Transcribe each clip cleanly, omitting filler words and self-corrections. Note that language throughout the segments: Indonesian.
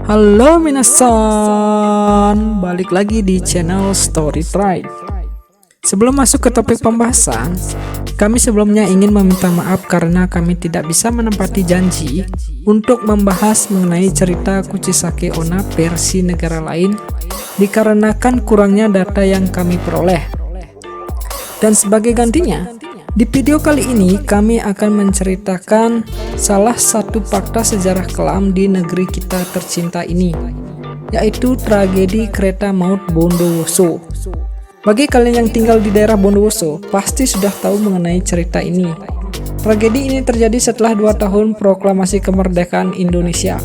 Halo minasan, balik lagi di channel Story Tribe. Sebelum masuk ke topik pembahasan, kami sebelumnya ingin meminta maaf karena kami tidak bisa menepati janji untuk membahas mengenai cerita Kuchisake Onna versi negara lain dikarenakan kurangnya data yang kami peroleh. Dan sebagai gantinya, di video kali ini kami akan menceritakan salah satu fakta sejarah kelam di negeri kita tercinta ini, yaitu tragedi kereta maut Bondowoso. Bagi kalian yang tinggal di daerah Bondowoso, pasti sudah tahu mengenai cerita ini. Tragedi ini terjadi setelah 2 tahun proklamasi kemerdekaan Indonesia.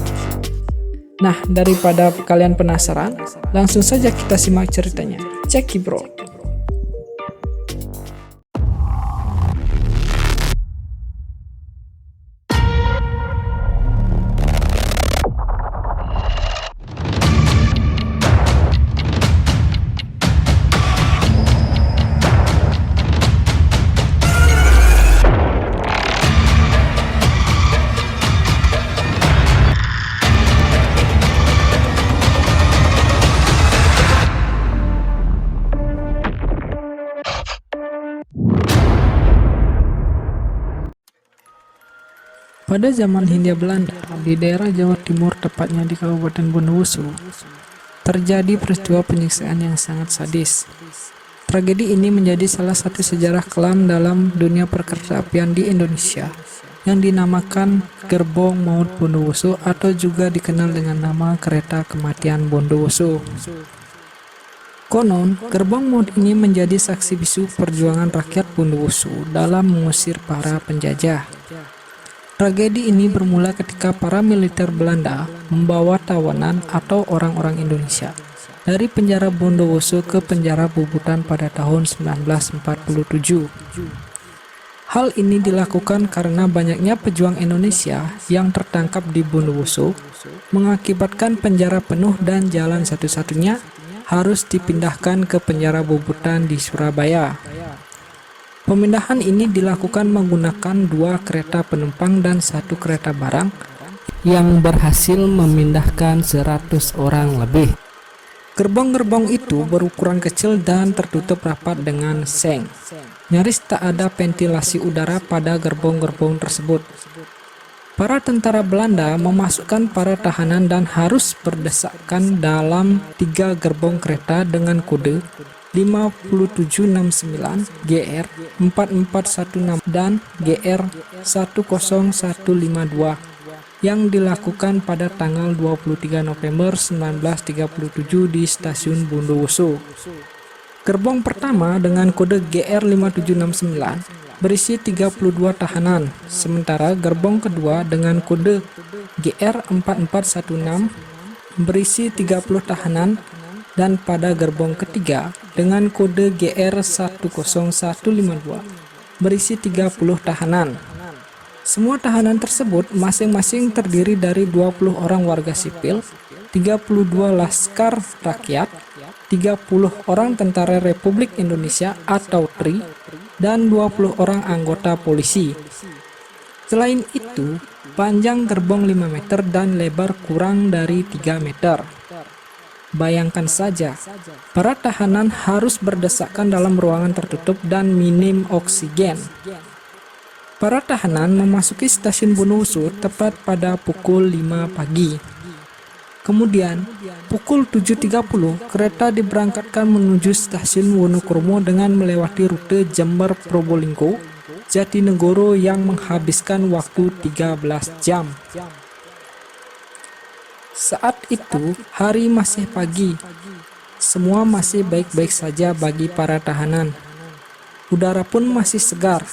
Nah, daripada kalian penasaran, langsung saja kita simak ceritanya. Ceki bro. Pada zaman Hindia Belanda, di daerah Jawa Timur, tepatnya di Kabupaten Bondowoso, terjadi peristiwa penyiksaan yang sangat sadis. Tragedi ini menjadi salah satu sejarah kelam dalam dunia perkeretaapian di Indonesia, yang dinamakan Gerbong Maut Bondowoso atau juga dikenal dengan nama Kereta Kematian Bondowoso. Konon, gerbong maut ini menjadi saksi bisu perjuangan rakyat Bondowoso dalam mengusir para penjajah. Tragedi ini bermula ketika para militer Belanda membawa tawanan atau orang-orang Indonesia dari penjara Bondowoso ke penjara Bubutan pada tahun 1947. Hal ini dilakukan karena banyaknya pejuang Indonesia yang tertangkap di Bondowoso, mengakibatkan penjara penuh dan jalan satu-satunya harus dipindahkan ke penjara Bubutan di Surabaya. Pemindahan ini dilakukan menggunakan 2 kereta penumpang dan 1 kereta barang yang berhasil memindahkan 100 orang lebih. Gerbong-gerbong itu berukuran kecil dan tertutup rapat dengan seng. Nyaris tak ada ventilasi udara pada gerbong-gerbong tersebut. Para tentara Belanda memasukkan para tahanan dan harus berdesakan dalam 3 gerbong kereta dengan kode 5769, GR 4416 dan GR 10152 yang dilakukan pada tanggal 23 November 1937 di stasiun Bondowoso. Gerbong pertama dengan kode GR 5769 berisi 32 tahanan, sementara gerbong kedua dengan kode GR 4416 berisi 30 tahanan, dan pada gerbong ketiga dengan kode GR 10152 berisi 30 tahanan. Semua tahanan tersebut masing-masing terdiri dari 20 orang warga sipil, 32 laskar rakyat, 30 orang tentara Republik Indonesia atau TRI, dan 20 orang anggota polisi. Selain itu, panjang gerbong 5 meter dan lebar kurang dari 3 meter. Bayangkan saja, para tahanan harus berdesakan dalam ruangan tertutup dan minim oksigen. Para tahanan memasuki stasiun Bondowoso tepat pada pukul 5 pagi. Kemudian, pukul 7.30 kereta diberangkatkan menuju stasiun Wonokromo dengan melewati rute Jember Probolinggo, Jatinegoro yang menghabiskan waktu 13 jam. Saat itu, hari masih pagi. Semua masih baik-baik saja bagi para tahanan. Udara pun masih segar.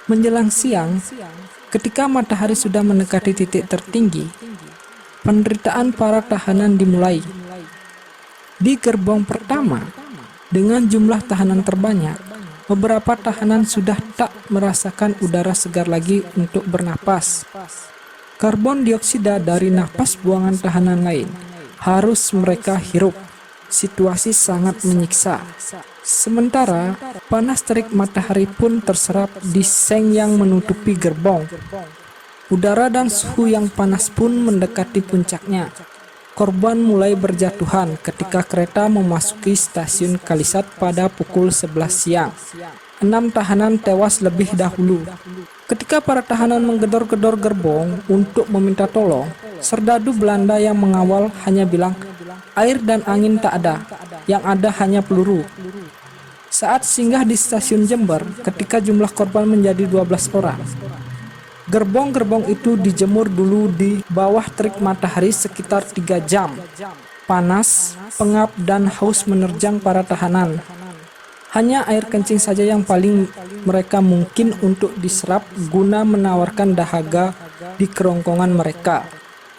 Menjelang siang, ketika matahari sudah mendekati titik tertinggi, penderitaan para tahanan dimulai. Di gerbong pertama, dengan jumlah tahanan terbanyak, beberapa tahanan sudah tak merasakan udara segar lagi untuk bernapas. Karbon dioksida dari napas buangan tahanan lain harus mereka hirup. Situasi sangat menyiksa. Sementara panas terik matahari pun terserap di seng yang menutupi gerbong. Udara dan suhu yang panas pun mendekati puncaknya. korban mulai berjatuhan ketika kereta memasuki stasiun Kalisat pada pukul 11 siang. 6 tahanan tewas lebih dahulu. Ketika para tahanan menggedor-gedor gerbong untuk meminta tolong, serdadu Belanda yang mengawal hanya bilang, "Air dan angin tak ada, yang ada hanya peluru." Saat singgah di stasiun Jember, ketika jumlah korban menjadi 12 orang, gerbong-gerbong itu dijemur dulu di bawah terik matahari sekitar 3 jam. Panas, pengap, dan haus menerjang para tahanan. Hanya air kencing saja yang paling mereka mungkin untuk diserap guna menawarkan dahaga di kerongkongan mereka.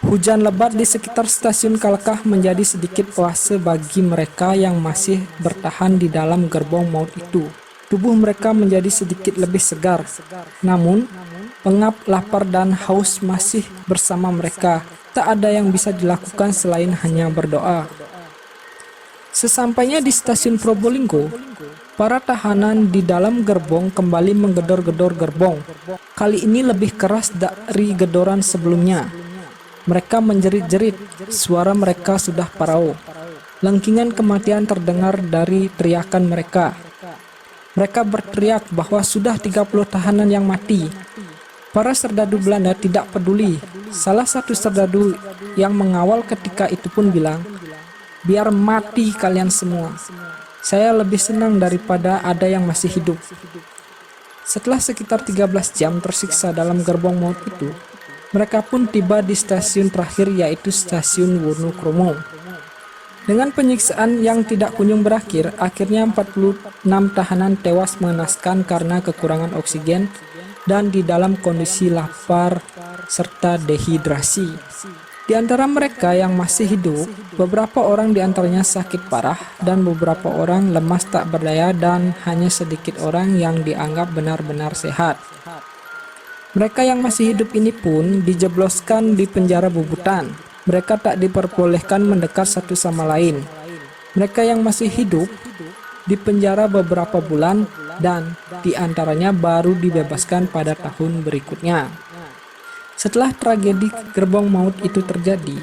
Hujan lebat di sekitar stasiun Kalkah menjadi sedikit oase bagi mereka yang masih bertahan di dalam gerbong maut itu. Tubuh mereka menjadi sedikit lebih segar. Namun, pengap, lapar, dan haus masih bersama mereka. Tak ada yang bisa dilakukan selain hanya berdoa. Sesampainya di stasiun Probolinggo, para tahanan di dalam gerbong kembali menggedor-gedor gerbong. Kali ini lebih keras dari gedoran sebelumnya. Mereka menjerit-jerit, suara mereka sudah parau. Lengkingan kematian terdengar dari teriakan mereka. Mereka berteriak bahwa sudah 30 tahanan yang mati. Para serdadu Belanda tidak peduli. Salah satu serdadu yang mengawal ketika itu pun bilang, "Biar mati kalian semua. Saya lebih senang daripada ada yang masih hidup." Setelah sekitar 13 jam tersiksa dalam gerbong maut itu, mereka pun tiba di stasiun terakhir, yaitu stasiun Wonokromo. Dengan penyiksaan yang tidak kunjung berakhir, akhirnya 46 tahanan tewas mengenaskan karena kekurangan oksigen dan di dalam kondisi lapar serta dehidrasi. Di antara mereka yang masih hidup, beberapa orang di antaranya sakit parah dan beberapa orang lemas tak berdaya dan hanya sedikit orang yang dianggap benar-benar sehat. Mereka yang masih hidup ini pun dijebloskan di penjara Bubutan. Mereka tak diperbolehkan mendekat satu sama lain. Mereka yang masih hidup dipenjara beberapa bulan dan diantaranya baru dibebaskan pada tahun berikutnya. Setelah tragedi gerbong maut itu terjadi,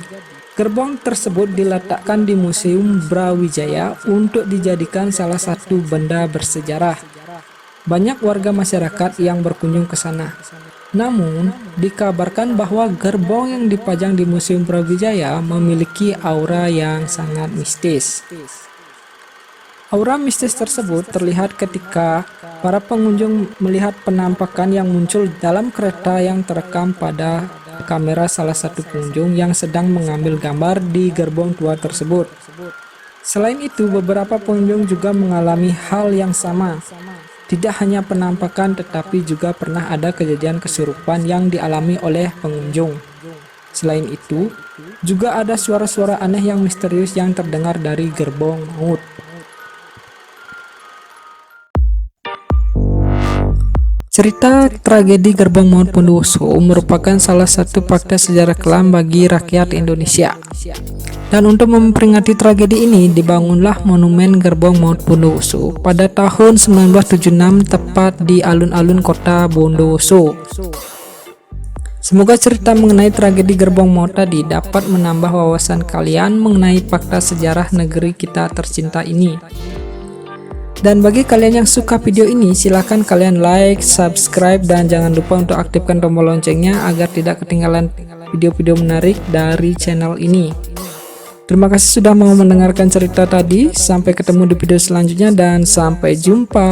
gerbong tersebut diletakkan di Museum Brawijaya untuk dijadikan salah satu benda bersejarah. Banyak warga masyarakat yang berkunjung ke sana. Namun, dikabarkan bahwa gerbong yang dipajang di Museum Brawijaya memiliki aura yang sangat mistis. Aura mistis tersebut terlihat ketika para pengunjung melihat penampakan yang muncul dalam kereta yang terekam pada kamera salah satu pengunjung yang sedang mengambil gambar di gerbong tua tersebut. Selain itu, beberapa pengunjung juga mengalami hal yang sama. Tidak hanya penampakan, tetapi juga pernah ada kejadian kesurupan yang dialami oleh pengunjung. Selain itu, juga ada suara-suara aneh yang misterius yang terdengar dari gerbong maut. Cerita tragedi gerbong maut Bondowoso merupakan salah satu fakta sejarah kelam bagi rakyat Indonesia. Dan untuk memperingati tragedi ini, dibangunlah monumen gerbong maut Bondowoso pada tahun 1976 tepat di alun-alun kota Bondowoso. Semoga cerita mengenai tragedi gerbong maut tadi dapat menambah wawasan kalian mengenai fakta sejarah negeri kita tercinta ini. Dan bagi kalian yang suka video ini, silahkan kalian like, subscribe, dan jangan lupa untuk aktifkan tombol loncengnya agar tidak ketinggalan video-video menarik dari channel ini. Terima kasih sudah mau mendengarkan cerita tadi. Sampai ketemu di video selanjutnya dan sampai jumpa.